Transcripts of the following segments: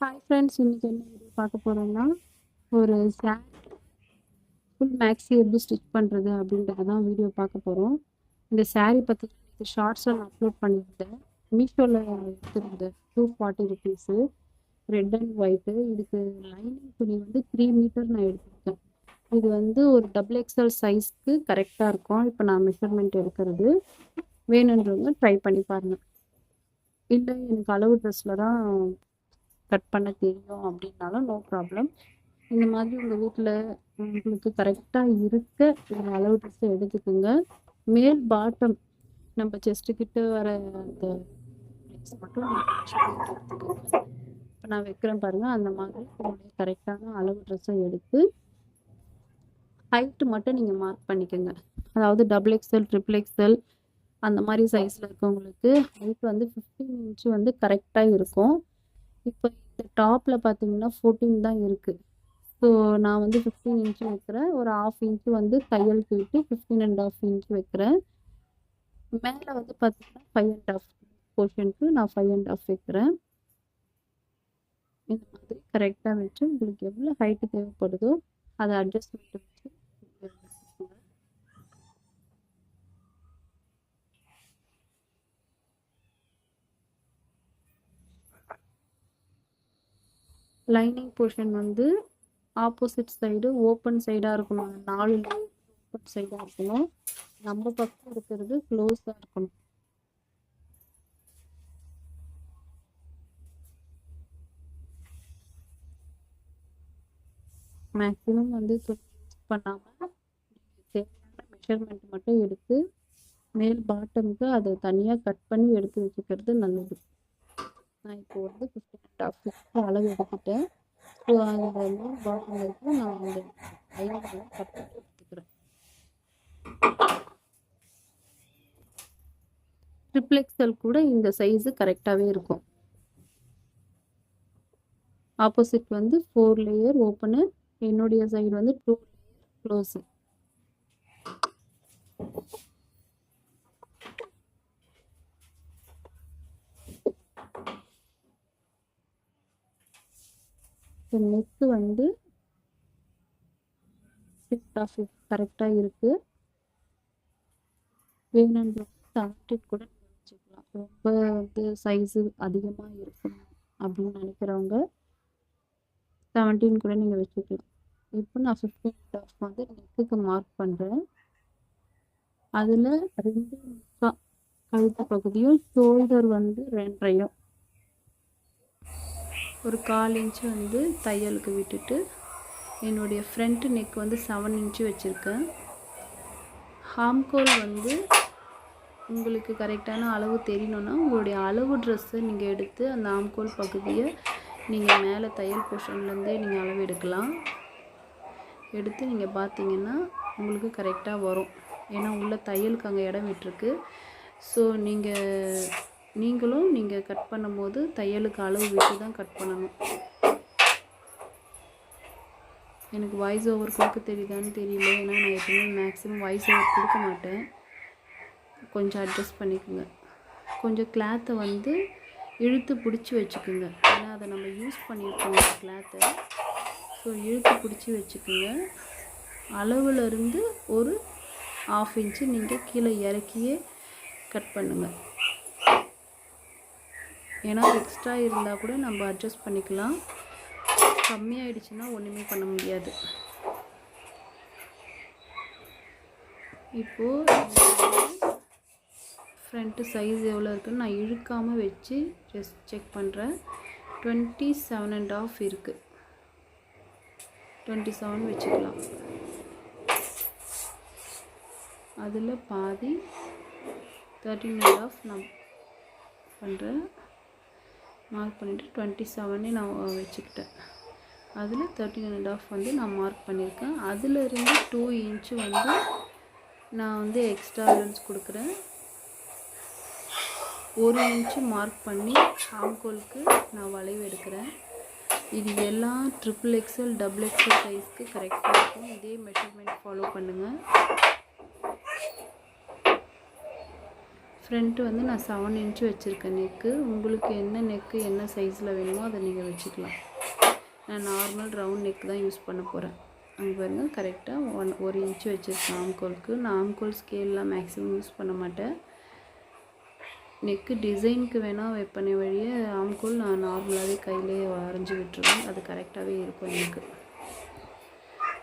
Hi friends, இன்னைக்கு என்ன video பார்க்க போகிறோம்னா ஒரு சாரீ ஃபுல் மேக்ஸி எப்படி ஸ்டிச் பண்ணுறது அப்படின்றத தான் வீடியோ பார்க்க போகிறோம். இந்த சாரீ பற்றி ஷார்ட்ஸில் நான் அப்லோட் பண்ணியிருந்தேன். மீஷோவில் எடுத்திருந்தேன். 240 ருபீஸு, ரெட் அண்ட் ஒயிட்டு. இதுக்கு லைனிங் துணி வந்து 3 மீட்டர் நான் எடுத்திருக்கேன். இது வந்து ஒரு டபுள் எக்ஸ்எல் சைஸ்க்கு கரெக்டாக இருக்கும். இப்போ நான் மெஷர்மெண்ட் எடுக்கிறது வேணுன்றவங்க ட்ரை பண்ணி பாருங்கள். இல்லை எனக்கு அளவு ட்ரெஸ்ஸில் தான் கட் பண்ண தெரியும் அப்படின்னாலும் நோ ப்ராப்ளம். இந்த மாதிரி உங்கள் வீட்டில் உங்களுக்கு கரெக்டாக இருக்க ஒரு அளவு ட்ரெஸ்ஸை எடுத்துக்கோங்க. மேல் பாட்டம் நம்ம செஸ்ட்டு கிட்ட வர அந்த ப்ளேஸ் மட்டும் எடுத்துக்கோங்க. இப்போ நான் வைக்கிறேன் பாருங்கள், அந்த மாதிரி உங்களுடைய கரெக்டான அளவு ட்ரெஸ்ஸை எடுத்து ஹைட்டு மட்டும் நீங்கள் மார்க் பண்ணிக்கோங்க. அதாவது டபுள் எக்ஸ்எல், ட்ரிபிள் எக்ஸ்எல் அந்த மாதிரி சைஸில் இருக்கவங்களுக்கு ஹைட் வந்து 15 இன்ச்சு வந்து கரெக்டாக இருக்கும். இப்போ இந்த டாப்பில் பார்த்தீங்கன்னா 14 தான் இருக்குது. ஸோ நான் வந்து 15 இன்ச்சு வைக்கிறேன். ஒரு 1/2 இன்ச்சு வந்து தையலுக்கு விட்டு 15.5 இன்ச்சு வைக்கிறேன். மேலே வந்து பார்த்தீங்கன்னா 5.5 போர்ஷனுக்கு நான் 5.5 வைக்கிறேன். இந்த மாதிரி கரெக்டாக வச்சு உங்களுக்கு எவ்வளோ ஹைட்டு தேவைப்படுதோ அதை அட்ஜஸ்ட்மெண்ட் வச்சு லைனிங் போர்ஷன் வந்து ஆப்போசிட் சைடு ஓப்பன் சைடாக இருக்கணும். 4 ஓப்பன் சைடாக இருக்கணும். நம்ம பக்கம் இருக்கிறது க்ளோஸாக இருக்கணும். மேக்ஸிமம் வந்து யூஸ் பண்ணாமல் தேவையான மெஷர்மெண்ட் மட்டும் எடுத்து மேல் பாட்டமுக்கு அதை தனியாக கட் பண்ணி எடுத்து வச்சுக்கிறது நல்லது. நான் இப்போ வந்து 15.5 அளவு எடுத்துட்டேன். ஸோ அந்த மேல் பாட்டமுக்கு நான் அந்த லைனிங்லாம் கட் பண்ணி எடுத்துக்கிறேன். ட்ரிபிள் எக்ஸ்எல் கூட இந்த சைஸு கரெக்டாகவே இருக்கும். ஆப்போசிட் வந்து 4 லேயர் ஓப்பனு, என்னுடைய சைடு வந்து 2 லேயர் க்ளோஸு. நெக்கு வந்து 6 கரெக்டாக இருக்குது. வேணுன்ற 17 கூட வச்சுக்கலாம். ரொம்ப வந்து சைஸு அதிகமாக இருக்கணும் அப்படின்னு நினைக்கிறவங்க 17 கூட நீங்கள் வச்சுக்கலாம். இப்போ நான் 15.5 வந்து நெக்குக்கு மார்க் பண்ணுறேன். அதில் 2 கழுத்து பகுதியும் ஷோல்டர் வந்து 2.5 ஒரு 1/4 இன்ச்சு வந்து தையலுக்கு விட்டுட்டு என்னுடைய ஃப்ரண்ட்டு நெக் வந்து 7 இன்ச்சு வச்சுருக்கேன். ஹாம்கோல் வந்து உங்களுக்கு கரெக்டான அளவு தெரியணுன்னா உங்களுடைய அளவு ட்ரெஸ்ஸை நீங்கள் எடுத்து அந்த ஆம்கோல் பகுதியை நீங்கள் மேலே தையல் போர்ஷன்லேருந்தே நீங்கள் அளவு எடுக்கலாம். எடுத்து நீங்கள் பார்த்தீங்கன்னா உங்களுக்கு கரெக்டாக வரும். ஏன்னா உள்ள தையலுக்கு அங்கே இடம் விட்டுருக்கு. ஸோ நீங்களும் கட் பண்ணும்போது தையலுக்கு அளவு விட்டு தான் கட் பண்ணணும். எனக்கு வாய்ஸ் ஓவர் கொடுக்க தெரியுதான்னு தெரியல. ஏன்னா நான் எப்பவுமே மேக்ஸிமம் வாய்ஸ் ஓவர் கொடுக்க மாட்டேன். கொஞ்சம் அட்ஜஸ்ட் பண்ணிக்கோங்க. கொஞ்சம் கிளாத்தை வந்து இழுத்து பிடிச்சி வச்சுக்கோங்க. ஏன்னா அதை நம்ம யூஸ் பண்ணியிருக்கோம் கிளாத்தை. ஸோ இழுத்து பிடிச்சி வச்சுக்கோங்க. அளவுலேருந்து ஒரு 1/2 இன்ச்சு நீங்கள் கீழே இறக்கியே கட் பண்ணுங்கள். ஏன்னா எக்ஸ்ட்ரா இருந்தால் கூட நம்ம அட்ஜஸ்ட் பண்ணிக்கலாம். கம்மியாயிடுச்சுன்னா ஒன்றுமே பண்ண முடியாது. இப்போது ஃப்ரண்ட்டு சைஸ் எவ்வளோ இருக்குன்னு நான் இழுக்காமல் வச்சு ஜஸ்ட் செக் பண்ணுறேன். 27.5 இருக்குது. 27 வச்சுக்கலாம். அதில் பாதி 13.5 நான் பண்ணுறேன். மார்க் பண்ணிவிட்டு 27 நான் வச்சுக்கிட்டேன். அதில் 13.5 வந்து நான் மார்க் பண்ணியிருக்கேன். அதிலிருந்து 2 இன்ச்சு வந்து நான் வந்து எக்ஸ்ட்ரா லென்ஸ் கொடுக்குறேன். 1 இன்ச்சு மார்க் பண்ணி ஆம்கோலுக்கு நான் வளைவு எடுக்கிறேன். இது எல்லாம் ட்ரிபிள் எக்ஸ்எல், டபுள் எக்ஸ்எல் சைஸ்க்கு கரெக்டாக இருக்கும். இதே மெஷர்மெண்ட் ஃபாலோ பண்ணுங்கள். ஃப்ரண்ட்டு வந்து நான் 7 இன்ச்சு வச்சுருக்கேன் நெக்கு. உங்களுக்கு என்ன நெக்கு என்ன சைஸில் வேணுமோ அதை நீங்கள் வச்சுக்கலாம். நான் நார்மல் ரவுண்ட் நெக் தான் யூஸ் பண்ண போகிறேன். அங்கே பாருங்கள் கரெக்டாக 1 இன்ச்சு வச்சுருக்கேன் ஆம்கோலுக்கு. நான் ஆம்கோல் ஸ்கேல்லாம் மேக்ஸிமம் யூஸ் பண்ண மாட்டேன். நெக்கு டிசைனுக்கு வேணால் வைப்பனே வழியே ஆம்கோல் நான் நார்மலாகவே கையிலே வரைஞ்சி விட்டுருவேன். அது கரெக்டாகவே இருக்கும் எனக்கு.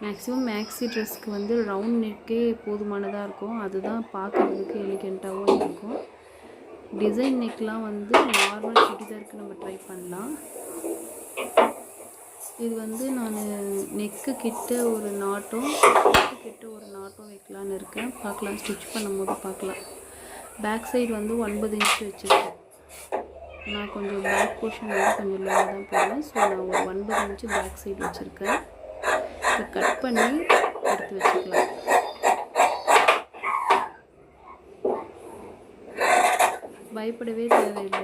மேக்ஸிமம் மேக்ஸி ட்ரெஸ்க்கு வந்து ரவுண்ட் நெக்கே போதுமானதாக இருக்கும். அதுதான் பார்க்குறதுக்கு எலிகெண்ட்டாகவும் இருக்கும். டிசைன் நெக்லாம் வந்து நார்மல் சுடிதாருக்கு நம்ம ட்ரை பண்ணலாம். இது வந்து நான் நெக்கு கிட்ட ஒரு நாட்டும் வைக்கலான்னு இருக்கேன். பார்க்கலாம், ஸ்டிச் பண்ணும்போது பார்க்கலாம். பேக் சைடு வந்து 9 இன்ச்சு வச்சுருக்கேன். நான் கொஞ்சம் பேக் போர்ஷன் வந்து கொஞ்சம் லோவாக தான் போடுவேன். ஸோ நான் ஒரு 9 இன்ச்சு பேக் சைடு வச்சுருக்கேன். இப்போ கட் பண்ணி எடுத்து வச்சுக்கலாம். பயப்படவே தேவையில்லை.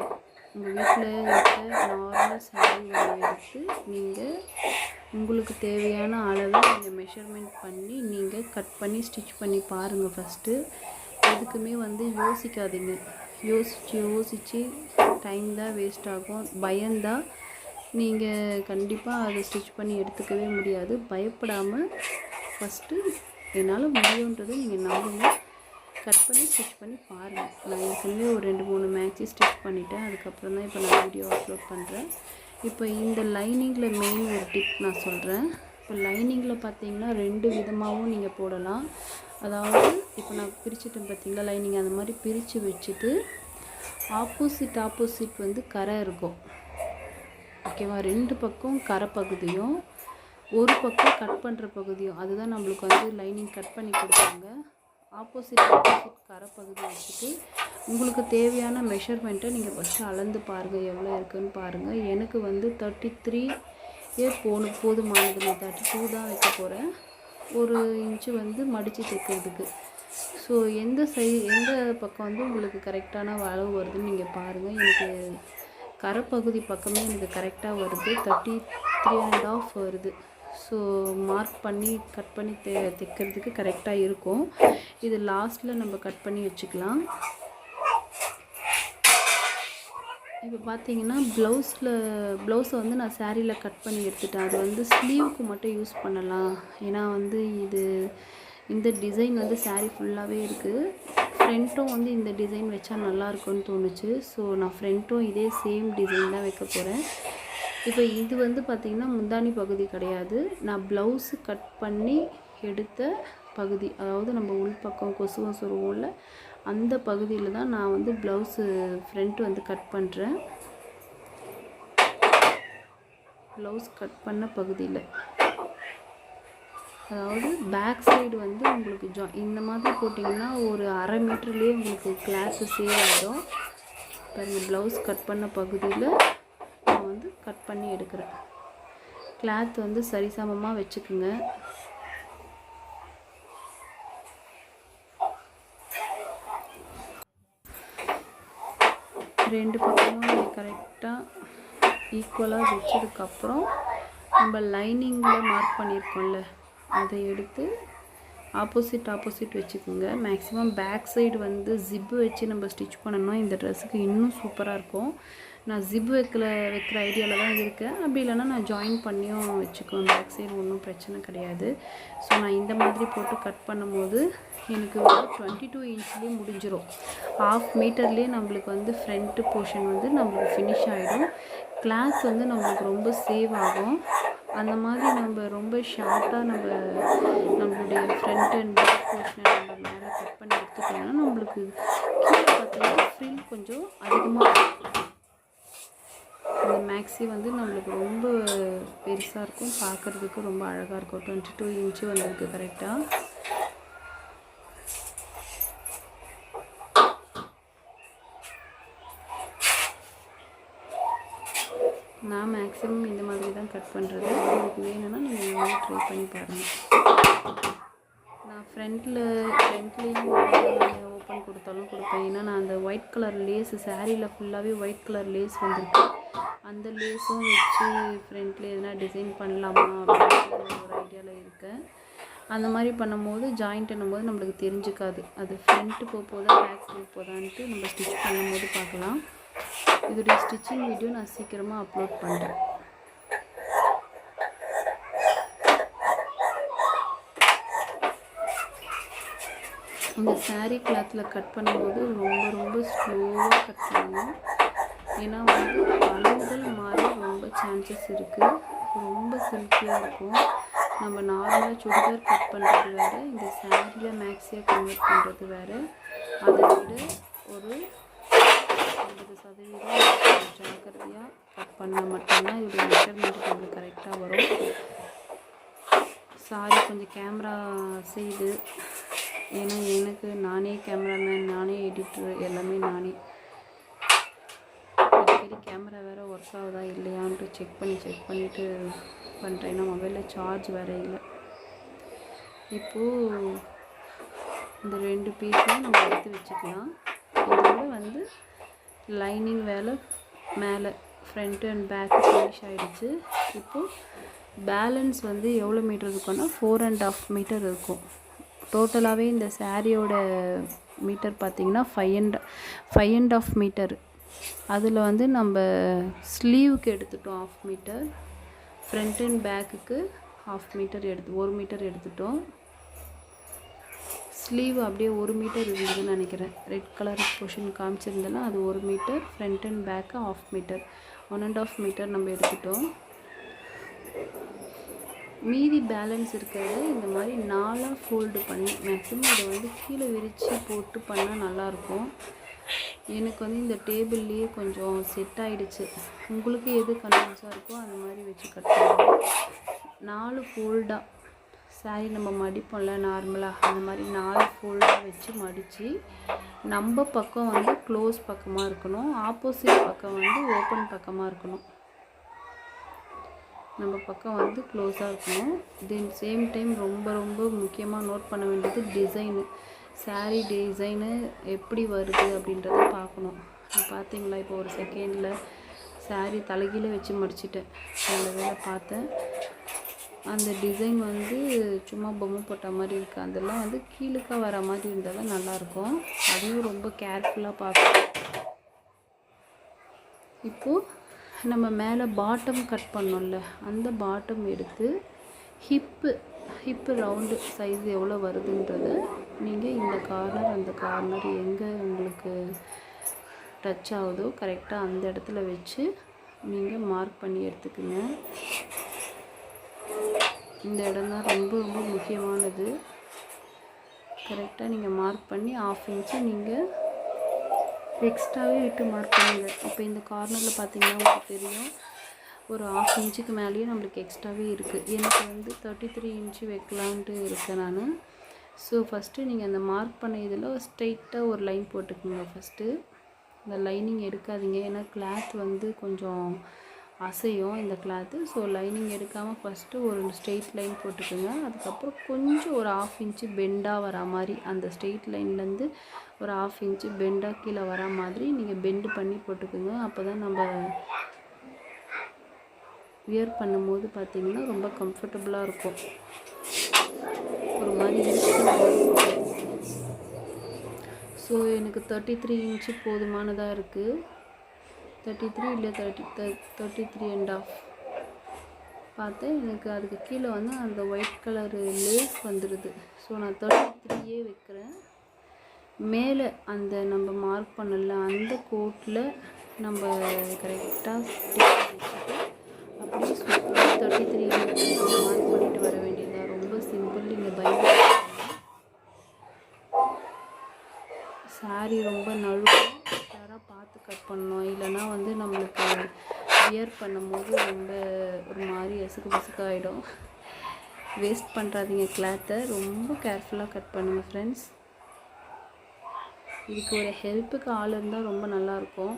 உங்கள் வீட்டில் இருக்க நார்மல் சாரீ எடுத்து நீங்கள் உங்களுக்கு தேவையான அளவை நீங்கள் மெஷர்மெண்ட் பண்ணி நீங்கள் கட் பண்ணி ஸ்டிச் பண்ணி பாருங்கள். ஃபஸ்ட்டு எதுக்குமே வந்து யோசிக்காதீங்க. யோசித்து டைம் தான் வேஸ்ட் ஆகும். பயந்தால் நீங்கள் கண்டிப்பாக அதை ஸ்டிச் பண்ணி எடுத்துக்கவே முடியாது. பயப்படாமல் ஃபஸ்ட்டு என்னால் முடியுன்றதை நீங்கள் நம்புங்க. கட் பண்ணி ஸ்டிச் பண்ணி பாருங்கள். நான் ஏற்கனவே ஒரு 2-3 மேக்ஸி ஸ்டிச் பண்ணிவிட்டேன். அதுக்கப்புறம் தான் இப்போ நான் வீடியோ அப்லோட் பண்ணுறேன். இப்போ இந்த லைனிங்கில் மெயின் ஒரு டிப் நான் சொல்கிறேன். இப்போ லைனிங்கில் பார்த்தீங்கன்னா 2 விதமாகவும் நீங்கள் போடலாம். அதாவது இப்போ நான் பிரிச்சுட்டேன் பார்த்தீங்களா லைனிங், அந்த மாதிரி பிரித்து வச்சுட்டு ஆப்போசிட் வந்து கரை இருக்கும். ஓகேவா? 2 பக்கம் கரை பகுதியும் ஒரு பக்கம் கட் பண்ணுற பகுதியும், அதுதான் நம்மளுக்கு வந்து லைனிங் கட் பண்ணி கொடுப்பாங்க. ஆப்போசிட் கரை பகுதி வச்சுட்டு உங்களுக்கு தேவையான மெஷர்மெண்ட்டை நீங்கள் ஃபஸ்ட்டு அளந்து பாருங்கள், எவ்வளோ இருக்குதுன்னு பாருங்கள். எனக்கு வந்து 33 போதுமானது. நான் 32 தான் வைக்க போகிறேன். 1 இன்ச்சு வந்து மடித்து தைக்கிறதுக்கு. ஸோ எந்த பக்கம் வந்து உங்களுக்கு கரெக்டான அளவு வருதுன்னு நீங்கள் பாருங்கள். எனக்கு கரைப்பகுதி பக்கமே எனக்கு கரெக்டாக வருது. 33.5 வருது. ஸோ மார்க் பண்ணி கட் பண்ணி தைக்கிறதுக்கு கரெக்டாக இருக்கும். இது லாஸ்ட்டில் நம்ம கட் பண்ணி வச்சுக்கலாம். இப்போ பார்த்தீங்கன்னா ப்ளவுஸை வந்து நான் சாரியில் கட் பண்ணி எடுத்துட்டேன். அது வந்து ஸ்லீவுக்கு மட்டும் யூஸ் பண்ணலாம். ஏன்னா வந்து இந்த டிசைன் வந்து சாரீ ஃபுல்லாகவே இருக்குது. ஃப்ரண்ட்டும் வந்து இந்த டிசைன் வச்சா நல்லாயிருக்குன்னு தோணுச்சு. ஸோ நான் ஃப்ரண்ட்டும் இதே சேம் டிசைன் தான் வைக்க போகிறேன். இப்போ இது வந்து பார்த்திங்கன்னா முந்தானி பகுதி கிடையாது. நான் ப்ளவுஸு கட் பண்ணி எடுத்த பகுதி, அதாவது நம்ம உள்பக்கம் கொசுவம் சொருவோம்ல, அந்த பகுதியில் தான் நான் வந்து ப்ளவுஸு ஃப்ரண்ட் வந்து கட் பண்ணுறேன். ப்ளவுஸ் கட் பண்ண பகுதியில், அதாவது பேக் சைடு வந்து உங்களுக்கு இந்த மாதிரி போட்டிங்கன்னா ஒரு 1/2 மீட்டர்லேயே உங்களுக்கு கிளாத்து சேவ் ஆகிடும். பாருங்கள், ப்ளவுஸ் கட் பண்ண பகுதியில் நான் வந்து கட் பண்ணி எடுக்கிறேன். கிளாத் வந்து சரிசமமாக வச்சுக்குங்க. ரெண்டு பக்கமும் கரெக்டாக ஈக்குவலாக வச்சதுக்கப்புறம் நம்ம லைனிங்கில் மார்க் பண்ணியிருக்கோம்ல, அதை எடுத்து ஆப்போசிட் வச்சுக்கோங்க. மேக்ஸிமம் பேக் சைடு வந்து ஜிப்பு வச்சு நம்ம ஸ்டிச் பண்ணணும். இந்த ட்ரெஸ்ஸுக்கு இன்னும் சூப்பராக இருக்கும். நான் ஜிப்பு வைக்கிற ஐடியாவில் தான் இருக்கேன். அப்படி இல்லைன்னா நான் ஜாயின் பண்ணியும் வச்சுக்குவேன். பேக் சைடு ஒன்றும் பிரச்சனை கிடையாது. ஸோ நான் இந்த மாதிரி போட்டு கட் பண்ணும்போது எனக்கு ஒரு 22 இன்ச்லேயே முடிஞ்சிடும். 1/2 மீட்டர்லேயே நம்மளுக்கு வந்து ஃப்ரண்ட்டு போர்ஷன் வந்து நம்மளுக்கு ஃபினிஷ் ஆகிடும். கிளாத் வந்து நம்மளுக்கு ரொம்ப சேவ் ஆகும். அந்த மாதிரி நம்ம ரொம்ப ஷார்ட்டாக நம்மளுடைய ஃப்ரண்ட் அண்ட் பேக் போர்ஷனை நம்ம மேலே கட் பண்ணி எடுத்துட்டோம்னா நம்மளுக்கு கீழே பார்த்தீங்கன்னா ஃப்ரில் கொஞ்சம் அதிகமாக இந்த மேக்ஸி வந்து நம்மளுக்கு ரொம்ப பெருசாக இருக்கும். பார்க்குறதுக்கு ரொம்ப அழகாக இருக்கும். 22 இன்ச்சு வந்திருக்கு கரெக்டாக. நான் மேக்ஸிமம் இந்த மாதிரி தான் கட் பண்ணுறது. உங்களுக்கு வேணும்னா நீங்கள் இந்த மாதிரி ட்ரை பண்ணி பாருங்கள். நான் ஃப்ரண்ட்லேயும் ஓப்பன் கொடுத்தாலும் கொடுப்பேன். ஏன்னா நான் அந்த ஒயிட் கலர் லேஸு சாரியில் ஃபுல்லாகவே ஒயிட் கலர் லேஸ் வந்துருக்கு. அந்த லேஸும் வச்சு ஃப்ரண்ட்டில் எதுனா டிசைன் பண்ணலாமா அப்படின்னு ஒரு ஐடியாவில் இருக்கேன். அந்த மாதிரி பண்ணும்போது ஜாயிண்ட் பண்ணும்போது நம்மளுக்கு தெரிஞ்சுக்காது, அது ஃப்ரண்ட்டு போதா பேக் போதான்ட்டு நம்ம ஸ்டிச் பண்ணும்போது பார்க்கலாம். இதோடைய ஸ்டிச்சிங் வீடியோ நான் சீக்கிரமாக அப்லோட் பண்ணுறேன். இந்த சாரீ கிளாத்தில் கட் பண்ணும்போது ரொம்ப ரொம்ப ஸ்லோவாக கட் பண்ணணும். ஏன்னா வந்து அளவுகள் மாற ரொம்ப சான்சஸ் இருக்குது. ரொம்ப சில்கியாக இருக்கும். நம்ம நார்மலாக சுடிதார் கட் பண்ணுறது வேறு, இந்த சாரியில் மேக்ஸியாக கன்வெர்ட் பண்ணுறது வேறு. அதை விட ஒரு 50% ஜாக்கிரதையாக கட் பண்ணால் மட்டும்தான் இதோடைய மெஷர்மெண்ட் நம்மளுக்கு கரெக்டாக வரும். சாரி கொஞ்சம் கேமரா செய்து, ஏன்னா எனக்கு நானே கேமராமேன், நானே எடிட்டர், எல்லாமே நானே. அடிக்கடி கேமரா வேறு ஒர்க் ஆகுதா இல்லையான்ட்டு செக் பண்ணிவிட்டு பண்ணுறேன். ஏன்னா மொபைலில் சார்ஜ் வேறு இல்லை. இப்போது இந்த 2 பீஸையும் நம்ம எடுத்து வச்சுக்கலாம். இதோட வந்து லைனிங் வேலை மேலே ஃப்ரண்ட் அண்ட் பேக் ஃபினிஷ் ஆகிடுச்சு. இப்போது பேலன்ஸ் வந்து எவ்வளோ மீட்டர் இருக்குன்னா 4.5 மீட்டர் இருக்கும். டோட்டலாகவே இந்த சாரியோட மீட்டர் பார்த்திங்கன்னா 5.5 மீட்டர். அதில் வந்து நம்ம ஸ்லீவுக்கு எடுத்துட்டோம் 1/2 மீட்டர், ஃப்ரண்ட் அண்ட் பேக்குக்கு 1/2 மீட்டர் 1 மீட்டர் எடுத்துட்டோம். ஸ்லீவ் அப்படியே 1 மீட்டர் இருந்ததுன்னு நினைக்கிறேன். ரெட் கலர் போர்ஷன் காமிச்சிருந்தேன்னா அது 1 மீட்டர், ஃப்ரண்ட் அண்ட் பேக்கு 1/2 மீட்டர், 1.5 மீட்டர் நம்ம எடுத்துட்டோம். மீதி பேலன்ஸ் இருக்கிறது இந்த மாதிரி 4 ஃபோல்டு பண்ணி, மேக்ஸிமம் இதை வந்து கீழே விரித்து போட்டு பண்ணால் நல்லாயிருக்கும். எனக்கு வந்து இந்த டேபிள்லேயே கொஞ்சம் செட் ஆகிடுச்சு. உங்களுக்கு எது கன்வீனியன்ஸாக இருக்கோ அந்த மாதிரி வச்சு கட் பண்ணுவோம். 4 ஃபோல்டாக சாரி நம்ம மடிப்போம்ல நார்மலாக, அந்த மாதிரி 4 ஃபோல்டாக வச்சு மடித்து நம்ம பக்கம் வந்து க்ளோஸ் பக்கமாக இருக்கணும், ஆப்போசிட் பக்கம் வந்து ஓப்பன் பக்கமாக இருக்கணும். நம்ம பக்கம் வந்து க்ளோஸாக இருக்கணும். தென் சேம் டைம் ரொம்ப ரொம்ப முக்கியமாக நோட் பண்ண வேண்டியது டிசைனு. சாரீ டிசைனு எப்படி வருது அப்படின்றத பார்க்கணும். பார்த்தீங்களா, இப்போ ஒரு செகண்டில் சாரீ தலைகீழ வச்சு மடிச்சிட்டேன். அந்த வேலை பார்த்தேன். அந்த டிசைன் வந்து சும்மா பொம்மை போட்ட மாதிரி இருக்குது. அதெல்லாம் வந்து கீழுக்காக வர மாதிரி இருந்தால் தான் நல்லாயிருக்கும். அதையும் ரொம்ப கேர்ஃபுல்லாக பார்க்கணும். இப்போது நம்ம மேலே பாட்டம் கட் பண்ணோம்ல, அந்த பாட்டம் எடுத்து ஹிப்பு ரவுண்டு சைஸ் எவ்வளோ வருதுன்றத நீங்கள் இந்த கார்னர் அந்த கார்னர் எங்கே உங்களுக்கு டச் ஆகுதோ கரெக்டாக அந்த இடத்துல வச்சு நீங்கள் மார்க் பண்ணி எடுத்துக்குங்க. இந்த இடம் தான் ரொம்ப ரொம்ப முக்கியமானது. கரெக்டாக நீங்கள் மார்க் பண்ணி 1/2 இன்ச்சு நீங்கள் எக்ஸ்ட்ராவே விட்டு மார்க் பண்ணுங்க. இப்போ இந்த கார்னரில் பார்த்தீங்கன்னா உங்களுக்கு தெரியும், ஒரு 1/2 இன்ச்சுக்கு மேலேயே நம்மளுக்கு எக்ஸ்ட்ராவே இருக்குது. எனக்கு வந்து 33 இன்ச்சு வைக்கலான்ட்டு இருக்கேன் நான். ஸோ ஃபஸ்ட்டு நீங்கள் அந்த மார்க் பண்ண இதில் ஸ்ட்ரெயிட்டாக ஒரு லைன் போட்டுக்குங்க. ஃபஸ்ட்டு இந்த லைனிங் எடுக்காதீங்க, ஏன்னா கிளாத் வந்து கொஞ்சம் அசையும் இந்த கிளாத்து. ஸோ லைனிங் எடுக்காமல் ஃபஸ்ட்டு ஒரு ஸ்ட்ரெயிட் லைன் போட்டுக்குங்க. அதுக்கப்புறம் கொஞ்சம் ஒரு 1/2 இன்ச்சு பெண்டாக வரா மாதிரி, அந்த ஸ்ட்ரெயிட் லைன்லேருந்து ஒரு 1/2 இன்ச்சு பெண்டாக கீழே வரா மாதிரி நீங்கள் பெண்டு பண்ணி போட்டுக்குங்க. அப்போ தான் நம்ம வியர் பண்ணும்போது பார்த்திங்கன்னா ரொம்ப கம்ஃபர்டபுளாக இருக்கும். ஒரு மாதிரி ஸோ எனக்கு 33 இன்ச்சு போதுமானதாக இருக்குது. 33 இல்லை 33.5 பார்த்தேன். எனக்கு அதுக்கு கீழே வந்து அந்த ஒயிட் கலரு லேஸ் வந்துடுது. ஸோ நான் 33 வைக்கிறேன். மேலே அந்த நம்ம மார்க் பண்ணல அந்த கோட்டில் நம்ம கரெக்டாக வச்சுட்டு அப்படியே 33 மார்க் பண்ணிட்டு வர வேண்டியதாக. ரொம்ப சிம்பிள். நீங்கள் பைபிள் சாரீ ரொம்ப நழுவும், யாராக பார்த்து கட் பண்ணணும். இல்லைனா வந்து நம்மளுக்கு வியர் பண்ணும்போது ரொம்ப ஒரு மாதிரி எசுக்காகிடும். வேஸ்ட் பண்ணுறாதீங்க கிளாத்தை, ரொம்ப கேர்ஃபுல்லாக கட் பண்ணுங்கள் ஃப்ரெண்ட்ஸ். இதுக்கு ஒரு ஹெல்ப்புக்கு ஆள் இருந்தால் ரொம்ப நல்லாயிருக்கும்.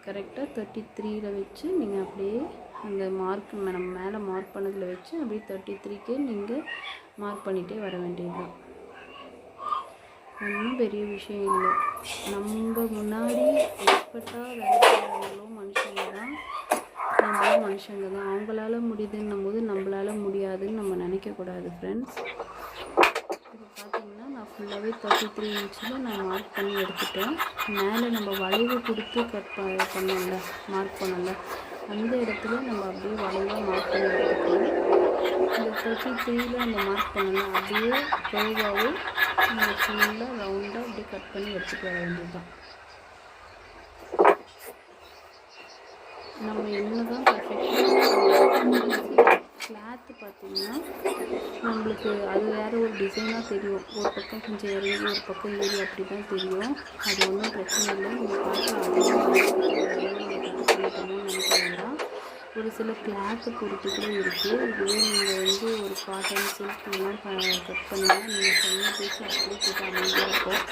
கரெக்டாக 33ல் வச்சு நீங்கள் அப்படியே அந்த மார்க் நம்ம மேலே மார்க் பண்ணதில் வச்சு அப்படியே 33க்கு நீங்கள் மார்க் பண்ணிகிட்டே வர வேண்டியது. ஒன்றும் பெரிய விஷயம் இல்லை. நம்ம முன்னாடி எக்ஸ்பர்ட்டாக வேலை செய்கிறவங்களும் மனுஷங்க தான், நம்மளும் மனுஷங்க தான். அவங்களால முடியுதுன்னும் போது நம்மளால முடியாதுன்னு நம்ம நினைக்கக்கூடாது ஃப்ரெண்ட்ஸ். இப்போ பார்த்தீங்கன்னா நான் ஃபுல்லாகவே 33 இன்ச்சில் நான் மார்க் பண்ணி எடுத்துட்டேன். மேலே நம்ம வளைவு கொடுத்து பண்ணோம்ல, மார்க் பண்ணல, அந்த இடத்துல நம்ம அப்படியே வளைவாக மார்க் பண்ணி எடுத்துக்கணும். இந்த 33ல் நம்ம மார்க் பண்ணணும், அப்படியே கர்வாகவே நம்ம ஃபுல்லாக ரவுண்டாக அப்படியே கட் பண்ணி எடுத்துகிட்டு வர வேண்டியது தான். நம்ம என்ன தான் பர்ஃபெக்டாக கிளாத்து பார்த்திங்கன்னா நம்மளுக்கு அது வேறு ஒரு டிசைனாக தெரியும். ஒரு பக்கம் கொஞ்சம் இறங்கி ஒரு பக்கம் ஏறி அப்படி தான் தெரியும். அது ஒன்றும் பிரச்சனை இல்லை. நம்ம பார்த்து அதையும் கட் பண்ணிக்கணும்னு நினைக்க வேண்டாம். ஒரு சில கிளாத்தை பொறுத்து கூட இருக்குது. இதுவே நீங்கள் ஒரு காட்டன் சில்க் இதெல்லாம் கட் பண்ணிங்கன்னா நீங்கள் சொன்ன பேச்சு அப்படியே போட்டு அமைதியாக இருக்கும்.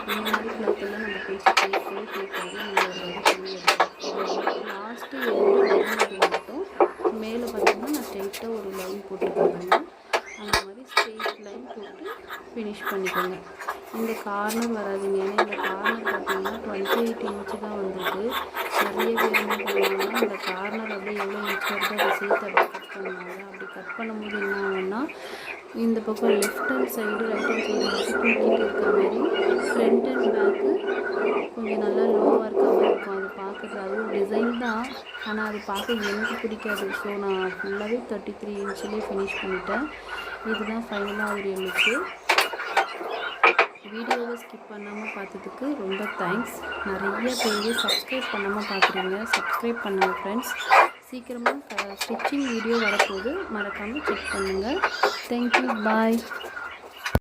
இந்த மாதிரி கிளாத்தெல்லாம் நம்ம பேச்சு கேட்கவே கேட்காது. நீங்கள் ஒரு வரை பண்ணி எடுத்துக்கலாம். லாஸ்ட்டு வரும்போது மட்டும் மேலே பார்த்தீங்கன்னா நான் ஸ்ட்ரெயிட்டாக ஒரு லைன் போட்டுக்கோங்க. அந்த மாதிரி ஸ்ட்ரெயிட் லைன் போட்டு ஃபினிஷ் பண்ணிக்கோங்க. இந்த கார்னர் வராதுங்க. ஏன்னா இந்த கார்னர் பார்த்தீங்கன்னா 28 இன்ச்சு தான் வந்திருக்கு. நிறைய பேர் என்ன பண்ணுவாங்கன்னா இந்த கார்னர் அப்படியே எவ்வளோ இன்ச் வருதோ அதை சேர்த்து அப்படியே கட் பண்ணுவாங்க. அப்படி கட் பண்ணும்போது என்ன ஆகும்னா இந்த பக்கம் left hand side right hand side மட்டும் தூக்கிட்டு இருக்கிற மாதிரி ஃப்ரண்ட் அண்ட் பேக்கு கொஞ்சம் நல்லா லோவாக இருக்க மாதிரி இருக்கும். அது பார்க்குறது அது ஒரு டிசைன் தான், ஆனால் அது பார்க்க எனக்கு பிடிக்காது. ஸோ நான் ஃபுல்லாகவே 33 இன்ச்சிலே ஃபினிஷ் பண்ணிட்டேன். இதுதான் ஃபைனலாக ஒரு லுக்கு. வீடியோவை ஸ்கிப் பண்ணாமல் பார்த்ததுக்கு ரொம்ப தேங்க்ஸ். நிறைய பேர் சப்ஸ்கிரைப் பண்ணாமல் பார்க்குறீங்க, சப்ஸ்கிரைப் பண்ணுங்கள் ஃப்ரெண்ட்ஸ். சீக்கிரமாக ஸ்டிச்சிங் வீடியோ வரப்போகுது, மறக்காமல் செக் பண்ணுங்கள். தேங்க்யூ, பாய்.